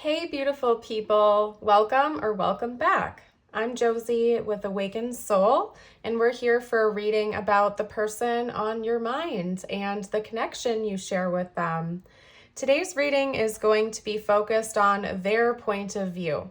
Hey, beautiful people. Welcome back. I'm Josie with Awakened Soul, and we're here for a reading about the person on your mind and the connection you share with them. Today's reading is going to be focused on their point of view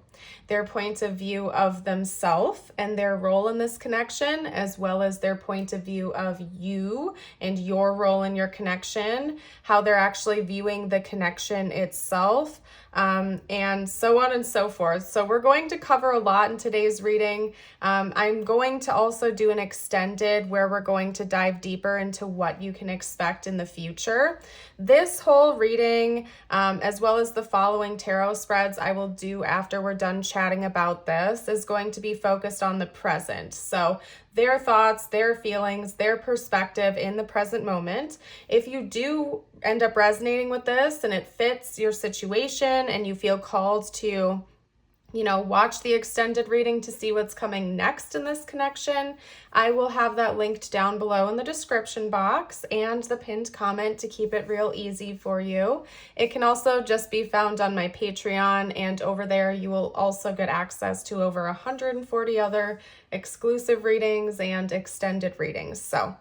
of themselves and their role in this connection, as well as their point of view of you and your role in your connection, how they're actually viewing the connection itself, and so on and so forth. So we're going to cover a lot in today's reading. I'm going to also do an extended where we're going to dive deeper into what you can expect in the future. This whole reading, as well as the following tarot spreads I will do after we're done chatting about this, is going to be focused on the present. So their thoughts, their feelings, their perspective in the present moment. If you do end up resonating with this and it fits your situation and you feel called to watch the extended reading to see what's coming next in this connection, I will have that linked down below in the description box and the pinned comment to keep it real easy for you. It can also just be found on my Patreon, and over there you will also get access to over 140 other exclusive readings and extended readings. So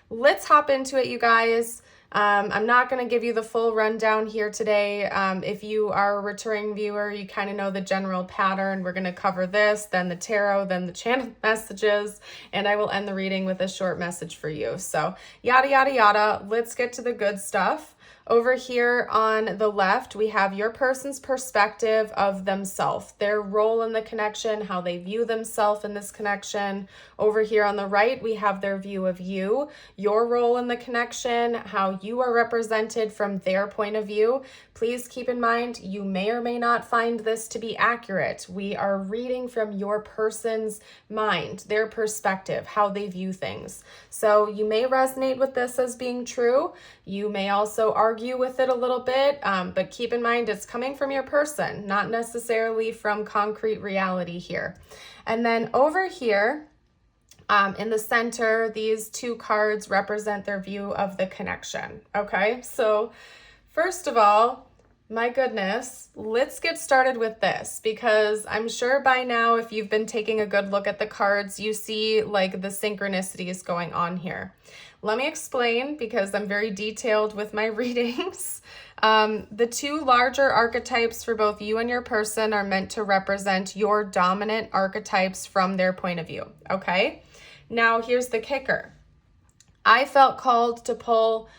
let's hop into it, you guys. I'm not going to give you the full rundown here today. If you are a returning viewer, you kind of know the general pattern. We're going to cover this, then the tarot, then the channel messages, and I will end the reading with a short message for you. So yada, yada, yada. Let's get to the good stuff. Over here on the left, we have your person's perspective of themselves, their role in the connection, how they view themselves in this connection. Over here on the right, we have their view of you, your role in the connection, how you are represented from their point of view. Please keep in mind, you may or may not find this to be accurate. We are reading from your person's mind, their perspective, how they view things. So you may resonate with this as being true. You may also argue with it a little bit, but keep in mind it's coming from your person, not necessarily from concrete reality here. And then over here, in the center, these two cards represent their view of the connection. Okay, so first of all, my goodness, let's get started with this, because I'm sure by now, if you've been taking a good look at the cards, you see like the synchronicities going on here. Let me explain, because I'm very detailed with my readings. The two larger archetypes for both you and your person are meant to represent your dominant archetypes from their point of view, okay? Now, here's the kicker. I felt called to pull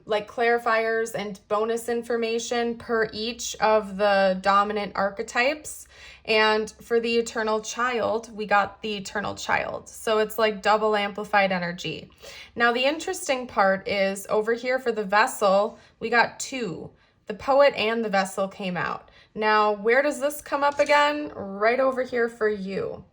like clarifiers and bonus information per each of the dominant archetypes. And for the eternal child, we got the eternal child. So it's like double amplified energy. Now, the interesting part is over here for the vessel, we got two. The poet and the vessel came out. Now, where does this come up again? Right over here for you.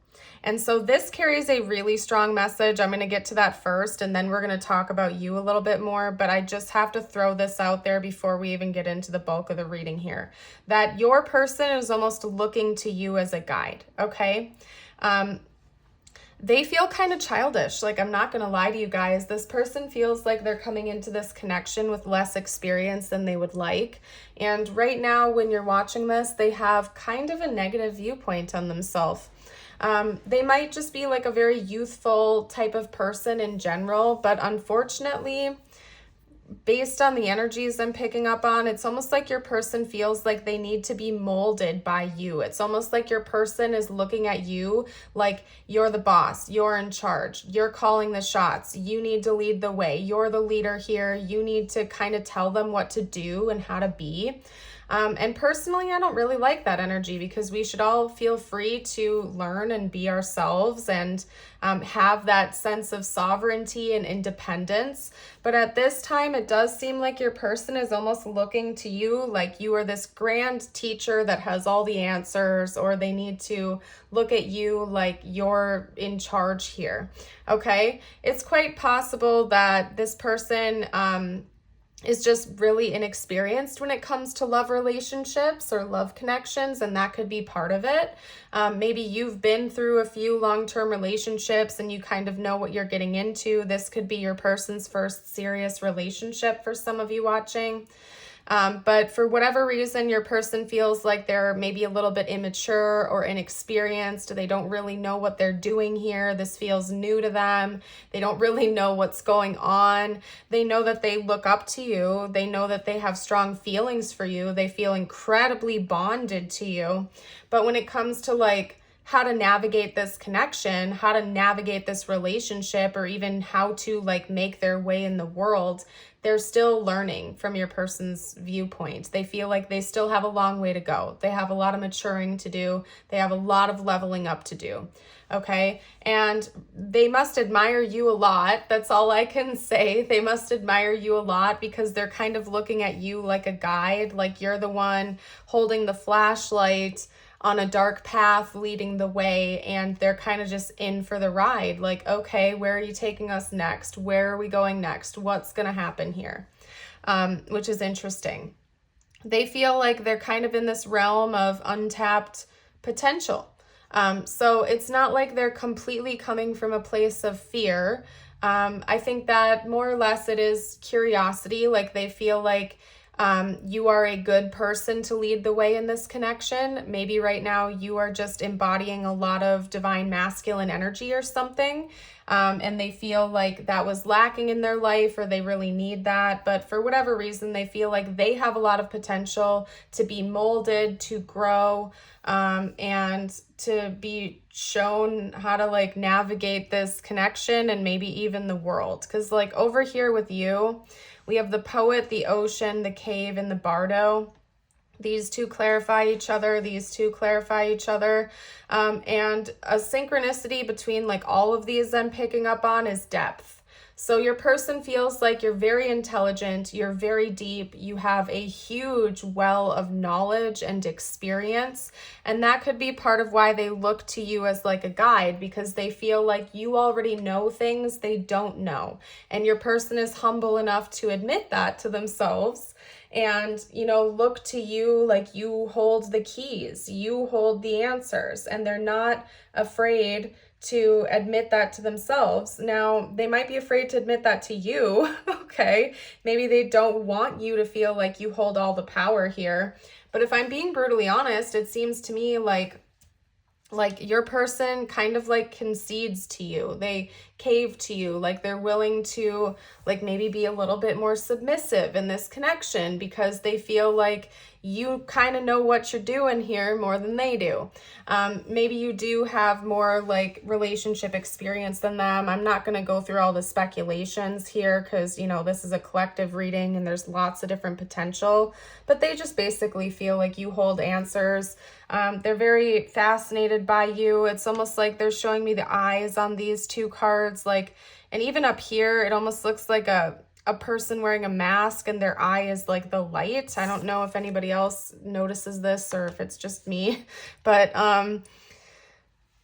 And so this carries a really strong message. I'm going to get to that first, and then we're going to talk about you a little bit more, but I just have to throw this out there before we even get into the bulk of the reading here, that your person is almost looking to you as a guide, okay? They feel kind of childish. Like, I'm not going to lie to you guys. This person feels like they're coming into this connection with less experience than they would like. And right now, when you're watching this, they have kind of a negative viewpoint on themselves. They might just be like a very youthful type of person in general, but unfortunately, based on the energies I'm picking up on, it's almost like your person feels like they need to be molded by you. It's almost like your person is looking at you like you're the boss, you're in charge, you're calling the shots, you need to lead the way, you're the leader here, you need to kind of tell them what to do and how to be. And personally, I don't really like that energy, because we should all feel free to learn and be ourselves and have that sense of sovereignty and independence. But at this time, it does seem like your person is almost looking to you like you are this grand teacher that has all the answers, or they need to look at you like you're in charge here. Okay, it's quite possible that this person is just really inexperienced when it comes to love relationships or love connections, and that could be part of it. Maybe you've been through a few long-term relationships and you kind of know what you're getting into. This could be your person's first serious relationship for some of you watching. But for whatever reason, your person feels like they're maybe a little bit immature or inexperienced. They don't really know what they're doing here. This feels new to them. They don't really know what's going on. They know that they look up to you. They know that they have strong feelings for you. They feel incredibly bonded to you. But when it comes to like how to navigate this connection, how to navigate this relationship, or even how to like make their way in the world, they're still learning from your person's viewpoint. They feel like they still have a long way to go. They have a lot of maturing to do. They have a lot of leveling up to do. Okay. And they must admire you a lot. That's all I can say. They must admire you a lot because they're kind of looking at you like a guide, like you're the one holding the flashlight on a dark path leading the way, and they're kind of just in for the ride. Like, okay, where are you taking us next? Where are we going next? What's going to happen here? Which is interesting. They feel like they're kind of in this realm of untapped potential. So it's not like they're completely coming from a place of fear. I think that more or less it is curiosity. Like they feel like you are a good person to lead the way in this connection. Maybe right now you are just embodying a lot of divine masculine energy or something. And they feel like that was lacking in their life, or they really need that. But for whatever reason, they feel like they have a lot of potential to be molded, to grow, and to be shown how to like navigate this connection and maybe even the world. Because like over here with you, we have the poet, the ocean, the cave, and the bardo. These two clarify each other. These two clarify each other. And a synchronicity between like all of these I'm picking up on is depth. So your person feels like you're very intelligent, you're very deep, you have a huge well of knowledge and experience, and that could be part of why they look to you as like a guide, because they feel like you already know things they don't know, and your person is humble enough to admit that to themselves and, you know, look to you like you hold the keys, you hold the answers, and they're not afraid to admit that to themselves. Now, they might be afraid to admit that to you, okay? Maybe they don't want you to feel like you hold all the power here. But if I'm being brutally honest, it seems to me like your person kind of like concedes to you. They cave to you, like they're willing to like maybe be a little bit more submissive in this connection because they feel like you kind of know what you're doing here more than they do. Maybe you do have more like relationship experience than them. I'm not going to go through all the speculations here because, you know, this is a collective reading and there's lots of different potential, but they just basically feel like you hold answers. They're very fascinated by you. It's almost like they're showing me the eyes on these two cards, like, and even up here, it almost looks like a person wearing a mask and their eye is like the light. I don't know if anybody else notices this or if it's just me, but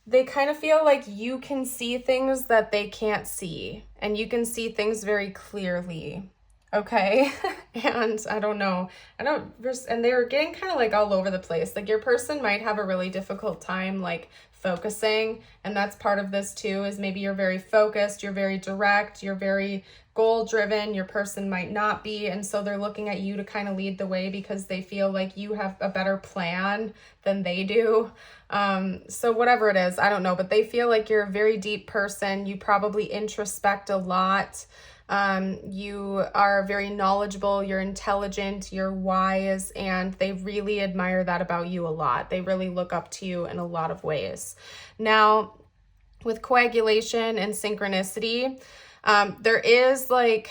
they kind of feel like you can see things that they can't see, and you can see things very clearly. Okay. And I don't know. And they're getting kind of like all over the place. Like your person might have a really difficult time like focusing. And that's part of this too, is maybe you're very focused, you're very direct, you're very goal driven. Your person might not be. And so they're looking at you to kind of lead the way because they feel like you have a better plan than they do. So whatever it is, I don't know, but they feel like you're a very deep person. You probably introspect a lot. You are very knowledgeable, you're intelligent, you're wise, and they really admire that about you a lot. They really look up to you in a lot of ways. Now, with coagulation and synchronicity, there is like,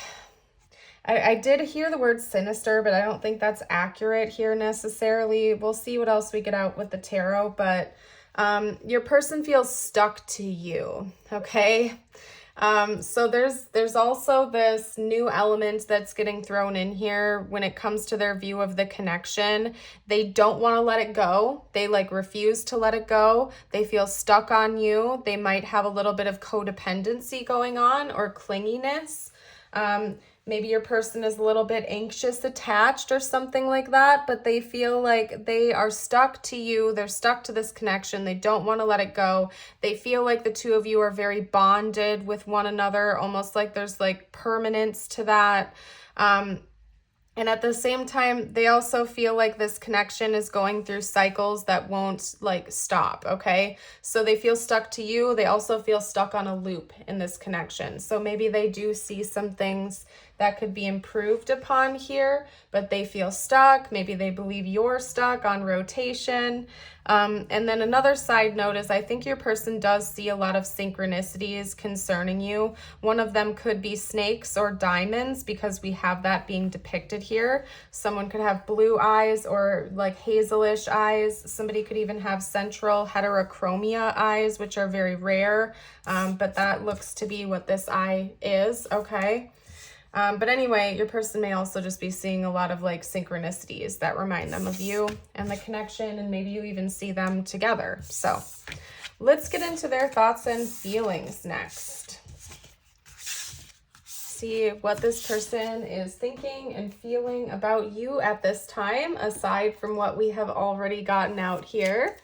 I did hear the word sinister, but I don't think that's accurate here necessarily. We'll see what else we get out with the tarot, but your person feels stuck to you, okay? So there's also this new element that's getting thrown in here when it comes to their view of the connection. They don't want to let it go. They like refuse to let it go. They feel stuck on you. They might have a little bit of codependency going on or clinginess. Maybe your person is a little bit anxious attached or something like that, but they feel like they are stuck to you. They're stuck to this connection. They don't want to let it go. They feel like the two of you are very bonded with one another, almost like there's like permanence to that. And at the same time, they also feel like this connection is going through cycles that won't like stop, okay? So they feel stuck to you. They also feel stuck on a loop in this connection. So maybe they do see some things that could be improved upon here, but they feel stuck. Maybe they believe you're stuck on rotation. And then another side note is I think your person does see a lot of synchronicities concerning you. One of them could be snakes or diamonds because we have that being depicted here. Someone could have blue eyes or like hazelish eyes. Somebody could even have central heterochromia eyes, which are very rare, but that looks to be what this eye is, okay? But anyway, your person may also just be seeing a lot of like synchronicities that remind them of you and the connection, and maybe you even see them together. So let's get into their thoughts and feelings next. See what this person is thinking and feeling about you at this time, aside from what we have already gotten out here.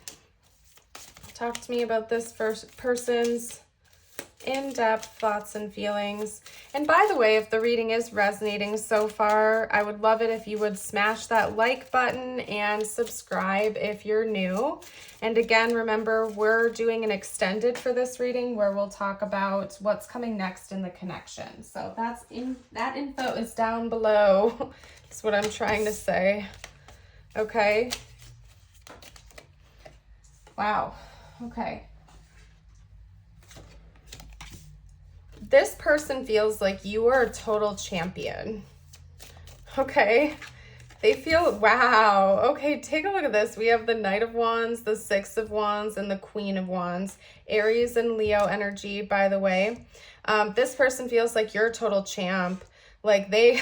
Talk to me about this first person's in-depth thoughts and feelings. And by the way, if the reading is resonating so far, I would love it if you would smash that like button and subscribe if you're new. And again, remember, we're doing an extended for this reading where we'll talk about what's coming next in the connection. So that info is down below. That's what I'm trying to say. Okay. Wow. Okay. This person feels like you are a total champion. Okay. They feel, wow. Okay, take a look at this. We have the Knight of Wands, the Six of Wands, and the Queen of Wands. Aries and Leo energy, by the way. This person feels like you're a total champ. Like they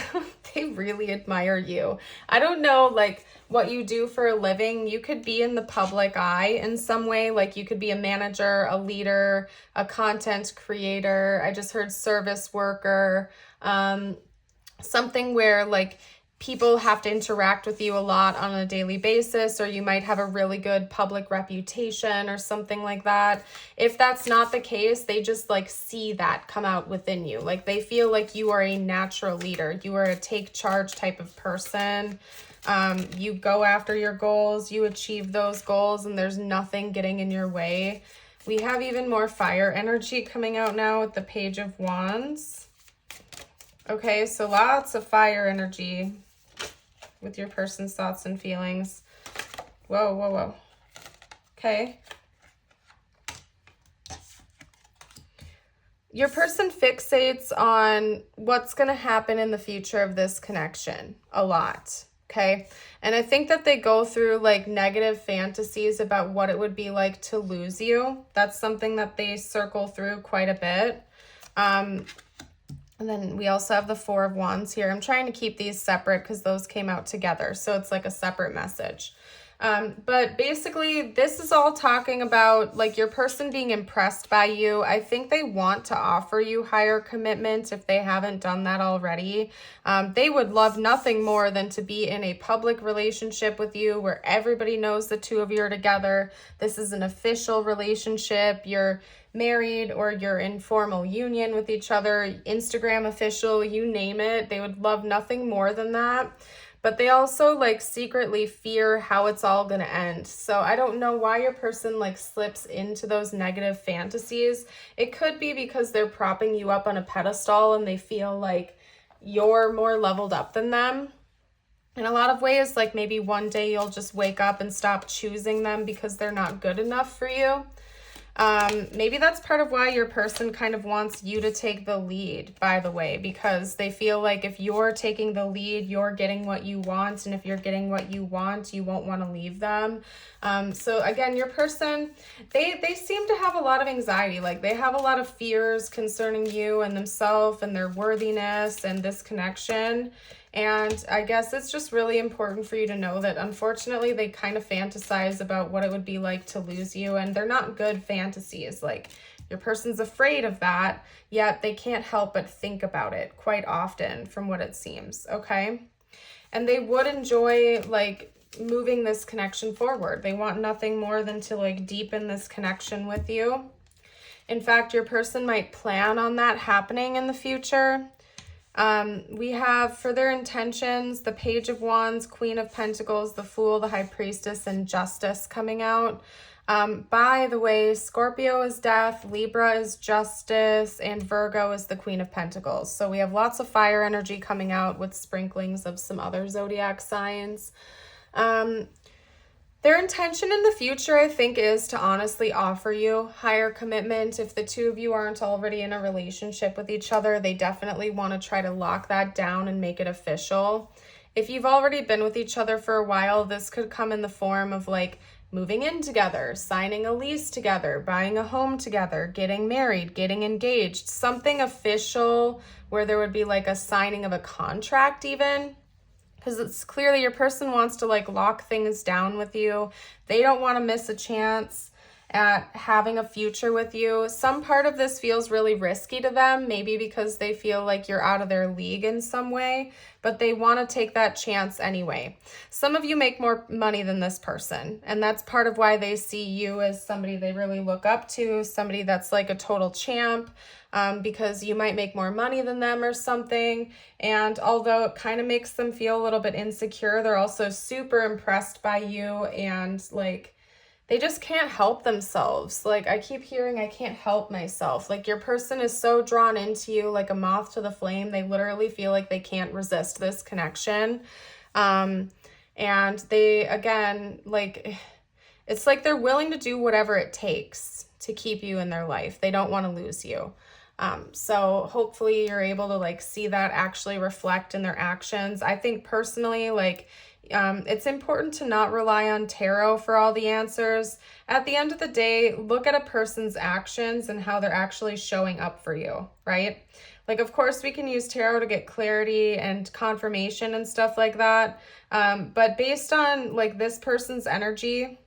really admire you. I don't know like what you do for a living. You could be in the public eye in some way. Like you could be a manager, a leader, a content creator. I just heard service worker, something where like people have to interact with you a lot on a daily basis, or you might have a really good public reputation or something like that. If that's not the case, they just like see that come out within you. Like they feel like you are a natural leader. You are a take charge type of person. You go after your goals, you achieve those goals, and there's nothing getting in your way. We have even more fire energy coming out now with the Page of Wands. Okay, so lots of fire energy with your person's thoughts and feelings. Whoa, whoa, whoa. Okay. Your person fixates on what's going to happen in the future of this connection a lot. Okay. And I think that they go through like negative fantasies about what it would be like to lose you. That's something that they circle through quite a bit. And then we also have the Four of Wands here. I'm trying to keep these separate because those came out together. So it's like a separate message. But basically, this is all talking about like your person being impressed by you. I think they want to offer you higher commitment if they haven't done that already. They would love nothing more than to be in a public relationship with you where everybody knows the two of you are together. This is an official relationship. You're married or you're in formal union with each other, Instagram official, you name it. They would love nothing more than that. But they also like secretly fear how it's all going to end. So I don't know why your person like slips into those negative fantasies. It could be because they're propping you up on a pedestal and they feel like you're more leveled up than them. In a lot of ways, like maybe one day you'll just wake up and stop choosing them because they're not good enough for you. Maybe that's part of why your person kind of wants you to take the lead, by the way, because they feel like if you're taking the lead, you're getting what you want. And if you're getting what you want, you won't want to leave them. So again, your person, they seem to have a lot of anxiety. Like they have a lot of fears concerning you and themselves and their worthiness and this connection. And I guess it's just really important for you to know that unfortunately they kind of fantasize about what it would be like to lose you, and they're not good fantasies. Like your person's afraid of that, yet they can't help but think about it quite often from what it seems, okay? And they would enjoy like moving this connection forward. They want nothing more than to like deepen this connection with you. In fact, your person might plan on that happening in the future. We have for their intentions, the Page of Wands, Queen of Pentacles, the Fool, the High Priestess, and Justice coming out. By the way, Scorpio is Death, Libra is Justice, and Virgo is the Queen of Pentacles. So we have lots of fire energy coming out with sprinklings of some other zodiac signs. Their intention in the future, I think, is to honestly offer you higher commitment. If the two of you aren't already in a relationship with each other, they definitely want to try to lock that down and make it official. If you've already been with each other for a while, this could come in the form of like moving in together, signing a lease together, buying a home together, getting married, getting engaged, something official where there would be like a signing of a contract even. Because it's clearly your person wants to like lock things down with you. They don't want to miss a chance at having a future with you. Some part of this feels really risky to them, maybe because they feel like you're out of their league in some way, but they want to take that chance anyway. Some of you make more money than this person, and that's part of why they see you as somebody they really look up to, somebody that's like a total champ, because you might make more money than them or something. And although it kind of makes them feel a little bit insecure, they're also super impressed by you, and like they just can't help themselves. Like I keep hearing, I can't help myself. Like your person is so drawn into you like a moth to the flame. They literally feel like they can't resist this connection. And they, again, like it's like they're willing to do whatever it takes to keep you in their life. They don't want to lose you. So hopefully you're able to like see that actually reflect in their actions. I think personally, like, it's important to not rely on tarot for all the answers. At the end of the day, look at a person's actions and how they're actually showing up for you, right? Like, of course, we can use tarot to get clarity and confirmation and stuff like that. But based on like this person's energy,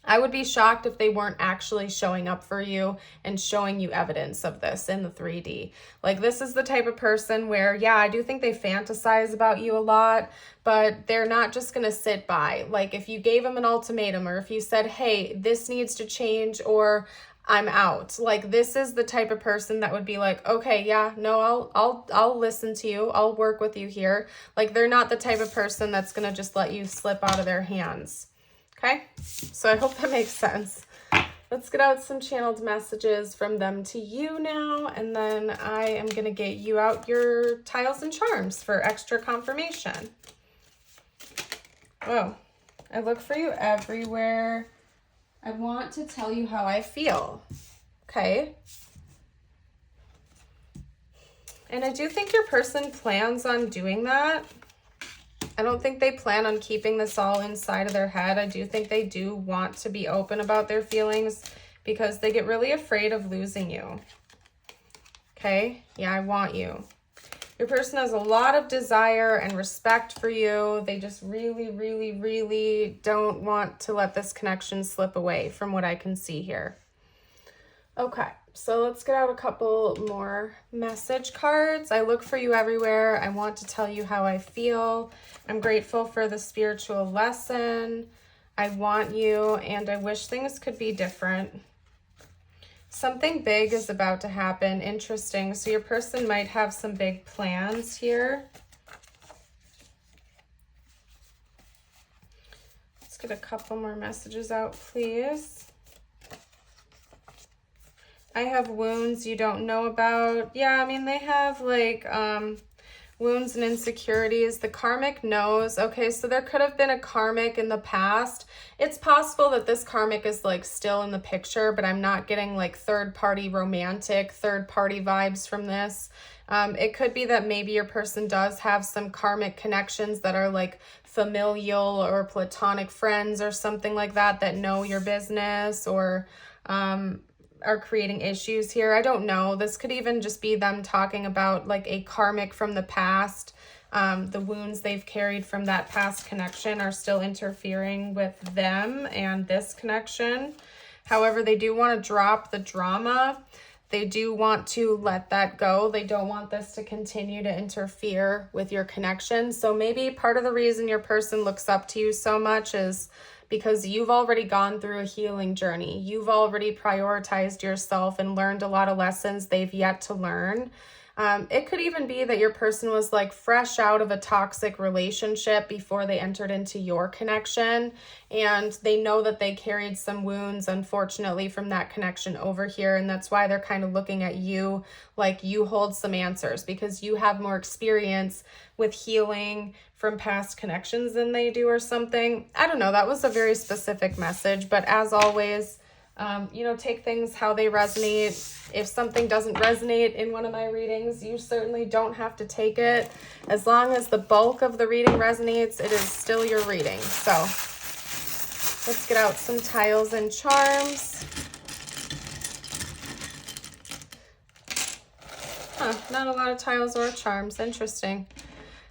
I would be shocked if they weren't actually showing up for you and showing you evidence of this in the 3D. Like this is the type of person where, yeah, I do think they fantasize about you a lot, but they're not just going to sit by. Like if you gave them an ultimatum, or if you said, hey, this needs to change, or I'm out. Like this is the type of person that would be like, okay, yeah, no, I'll listen to you. I'll work with you here. Like they're not the type of person that's going to just let you slip out of their hands. Okay, so I hope that makes sense. Let's get out some channeled messages from them to you now, and then I am going to get you out your tiles and charms for extra confirmation. Oh, I look for you everywhere. I want to tell you how I feel. Okay. And I do think your person plans on doing that. I don't think they plan on keeping this all inside of their head. I do think they do want to be open about their feelings because they get really afraid of losing you. Okay? Yeah, I want you. Your person has a lot of desire and respect for you. They just really, really, really don't want to let this connection slip away from what I can see here. Okay, so let's get out a couple more message cards. I look for you everywhere. I want to tell you how I feel. I'm grateful for the spiritual lesson. I want you, and I wish things could be different. Something big is about to happen. Interesting. So your person might have some big plans here. Let's get a couple more messages out, please. I have wounds you don't know about. Yeah, I mean, they have like wounds and insecurities. The karmic knows. Okay, so there could have been a karmic in the past. It's possible that this karmic is like still in the picture, but I'm not getting like third-party romantic, third-party vibes from this. It could be that maybe your person does have some karmic connections that are like familial or platonic friends or something like that that know your business, or are creating issues here. I don't know. This could even just be them talking about like a karmic from the past. The wounds they've carried from that past connection are still interfering with them and this connection. However, they do want to drop the drama. They do want to let that go. They don't want this to continue to interfere with your connection. So maybe part of the reason your person looks up to you so much is because you've already gone through a healing journey. You've already prioritized yourself and learned a lot of lessons they've yet to learn. It could even be that your person was like fresh out of a toxic relationship before they entered into your connection, and they know that they carried some wounds, unfortunately, from that connection over here, and that's why they're kind of looking at you like you hold some answers because you have more experience with healing from past connections than they do or something. I don't know. That was a very specific message, but as always, take things how they resonate. If something doesn't resonate in one of my readings, you certainly don't have to take it. As long as the bulk of the reading resonates, it is still your reading. So let's get out some tiles and charms. Not a lot of tiles or charms. Interesting.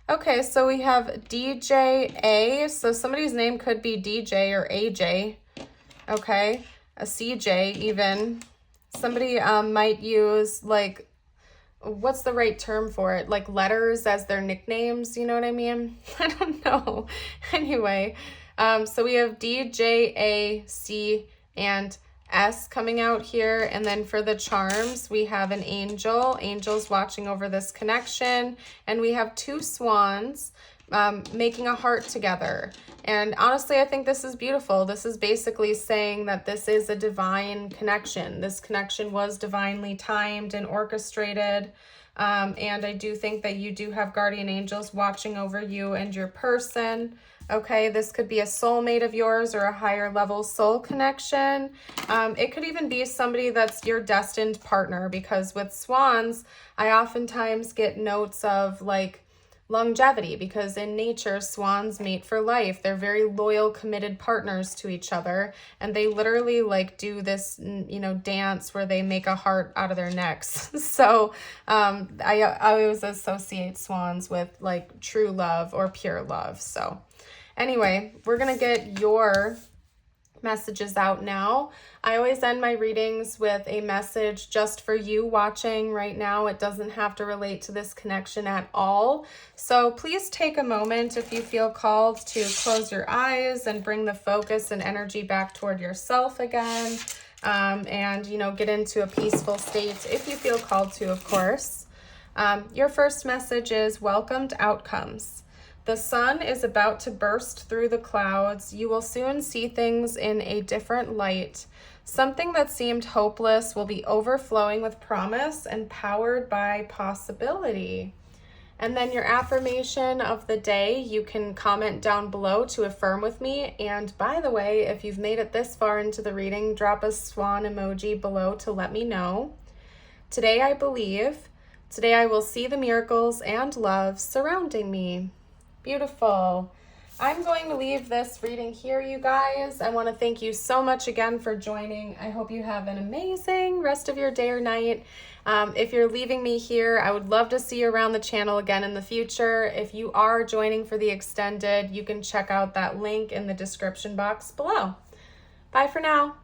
Okay, so we have DJA. So somebody's name could be DJ or AJ. Okay, a CJ even. Somebody might use like, what's the right term for it? Like letters as their nicknames, you know what I mean? I don't know. Anyway, so we have D, J, A, C, and S coming out here. And then for the charms, we have an angel. Angel's watching over this connection. And we have two swans making a heart together. And honestly, I think this is beautiful. This is basically saying that this is a divine connection. This connection was divinely timed and orchestrated. And I do think that you do have guardian angels watching over you and your person. Okay, this could be a soulmate of yours or a higher level soul connection. It could even be somebody that's your destined partner, because with swans, I oftentimes get notes of like longevity, because in nature, swans mate for life. They're very loyal, committed partners to each other. And they literally like do this, dance where they make a heart out of their necks. So I always associate swans with like true love or pure love. So anyway, we're going to get your messages out now. I always end my readings with a message just for you watching right now. It doesn't have to relate to this connection at all. So please take a moment if you feel called to close your eyes and bring the focus and energy back toward yourself again. And get into a peaceful state if you feel called to, of course. Your first message is welcomed outcomes. The sun is about to burst through the clouds. You will soon see things in a different light. Something that seemed hopeless will be overflowing with promise and powered by possibility. And then your affirmation of the day, you can comment down below to affirm with me. And by the way, if you've made it this far into the reading, drop a swan emoji below to let me know. Today I believe. Today I will see the miracles and love surrounding me. Beautiful. I'm going to leave this reading here, you guys. I want to thank you so much again for joining. I hope you have an amazing rest of your day or night. If you're leaving me here, I would love to see you around the channel again in the future. If you are joining for the extended, you can check out that link in the description box below. Bye for now.